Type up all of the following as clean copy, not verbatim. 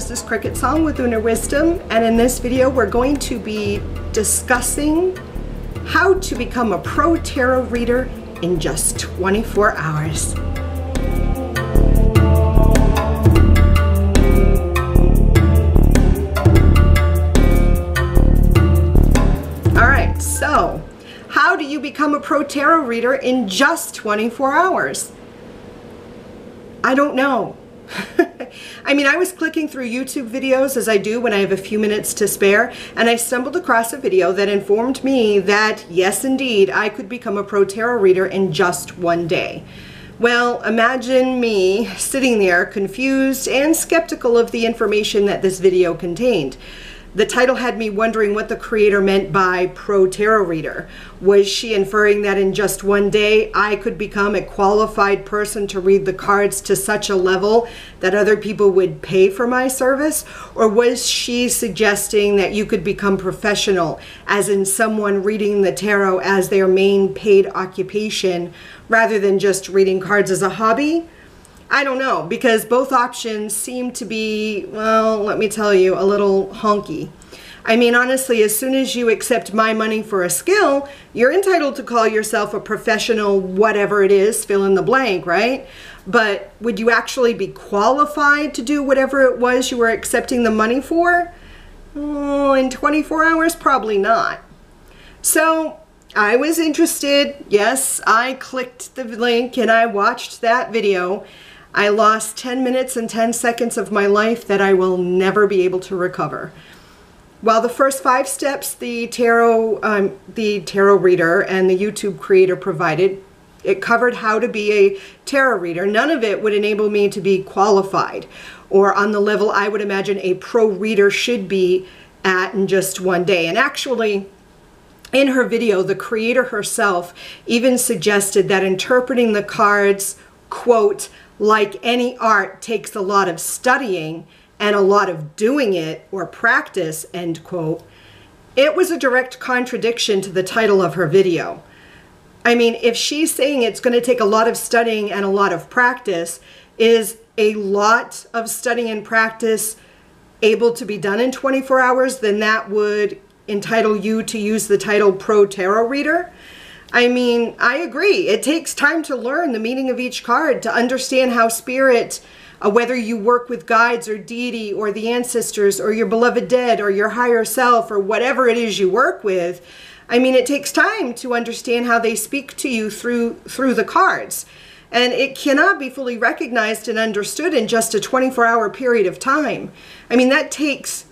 this is CricketSong with Inner Wisdom, and in this video we're going to be discussing how to become a pro tarot reader in just 24 hours. Alright, so how do you become a pro tarot reader in just 24 hours? I don't know. I mean, I was clicking through YouTube videos as I do when I have a few minutes to spare, and I stumbled across a video that informed me that, yes indeed, I could become a pro tarot reader in just one day. Well, imagine me sitting there confused and skeptical of the information that this video contained. The title had me wondering what the creator meant by pro tarot reader. Was she inferring that in just one day I could become a qualified person to read the cards to such a level that other people would pay for my service? Or was she suggesting that you could become professional, as in someone reading the tarot as their main paid occupation rather than just reading cards as a hobby? I don't know, because both options seem to be, well, let me tell you, a little honky. I mean, honestly, as soon as you accept my money for a skill, you're entitled to call yourself a professional, whatever it is, fill in the blank, right? But would you actually be qualified to do whatever it was you were accepting the money for? Oh, in 24 hours, probably not. So I was interested. Yes, I clicked the link and I watched that video. I lost 10 minutes and 10 seconds of my life that I will never be able to recover. While the first 5 steps the tarot reader and the YouTube creator provided, it covered how to be a tarot reader. None of it would enable me to be qualified or on the level I would imagine a pro reader should be at in just one day. And actually, in her video, the creator herself even suggested that interpreting the cards, quote, like any art, takes a lot of studying and a lot of doing it or practice, end quote. It was a direct contradiction to the title of her video. I mean, if she's saying it's going to take a lot of studying and a lot of practice, is a lot of studying and practice able to be done in 24 hours, then that would entitle you to use the title Pro Tarot Reader. I mean, I agree. It takes time to learn the meaning of each card, to understand how spirit, whether you work with guides or deity or the ancestors or your beloved dead or your higher self or whatever it is you work with. I mean, it takes time to understand how they speak to you through the cards. And it cannot be fully recognized and understood in just a 24-hour period of time. I mean, that takes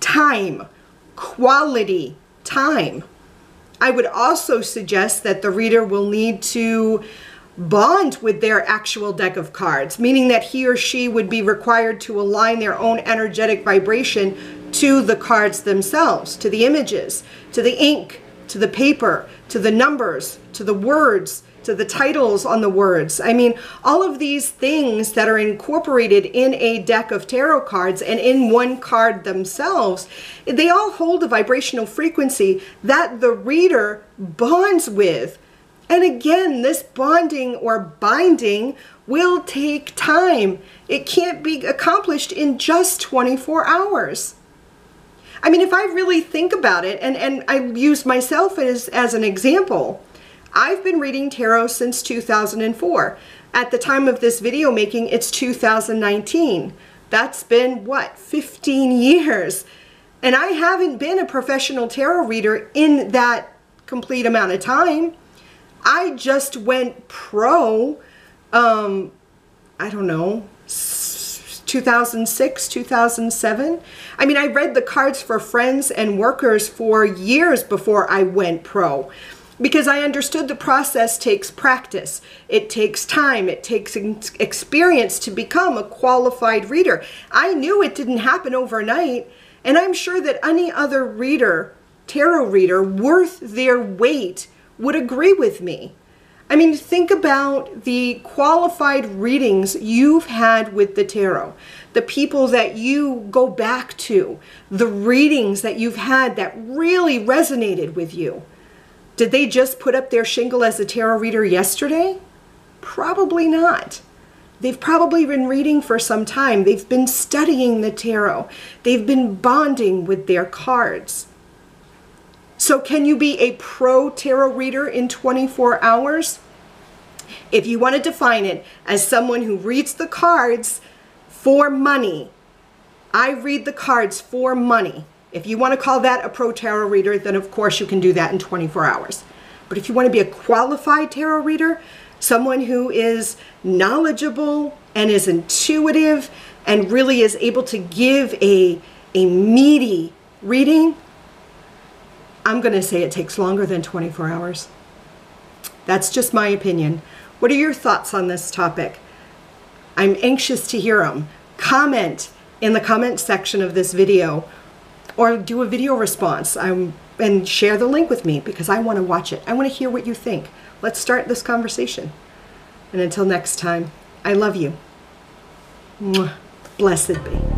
time, quality time. I would also suggest that the reader will need to bond with their actual deck of cards, meaning that he or she would be required to align their own energetic vibration to the cards themselves, to the images, to the ink, to the paper, to the numbers, to the words, to the titles on the words. I mean, all of these things that are incorporated in a deck of tarot cards and in one card themselves, they all hold a vibrational frequency that the reader bonds with. And again, this bonding or binding will take time. It can't be accomplished in just 24 hours. I mean, if I really think about it, and I use myself as an example, I've been reading tarot since 2004. At the time of this video making, it's 2019. That's been, what, 15 years? And I haven't been a professional tarot reader in that complete amount of time. I just went pro, I don't know, 2006, 2007. I mean, I read the cards for friends and workers for years before I went pro, because I understood the process takes practice. It takes time. It takes experience to become a qualified reader. I knew it didn't happen overnight, and I'm sure that any other reader, tarot reader, worth their weight would agree with me. I mean, think about the qualified readings you've had with the tarot, the people that you go back to, the readings that you've had that really resonated with you. Did they just put up their shingle as a tarot reader yesterday? Probably not. They've probably been reading for some time. They've been studying the tarot. They've been bonding with their cards. So can you be a pro tarot reader in 24 hours? If you want to define it as someone who reads the cards for money, I read the cards for money. If you want to call that a pro tarot reader, then of course you can do that in 24 hours. But if you want to be a qualified tarot reader, someone who is knowledgeable and is intuitive and really is able to give a meaty reading, I'm going to say it takes longer than 24 hours. That's just my opinion. What are your thoughts on this topic? I'm anxious to hear them. Comment in the comment section of this video or do a video response and share the link with me because I want to watch it. I want to hear what you think. Let's start this conversation. And until next time, I love you. Mwah. Blessed be.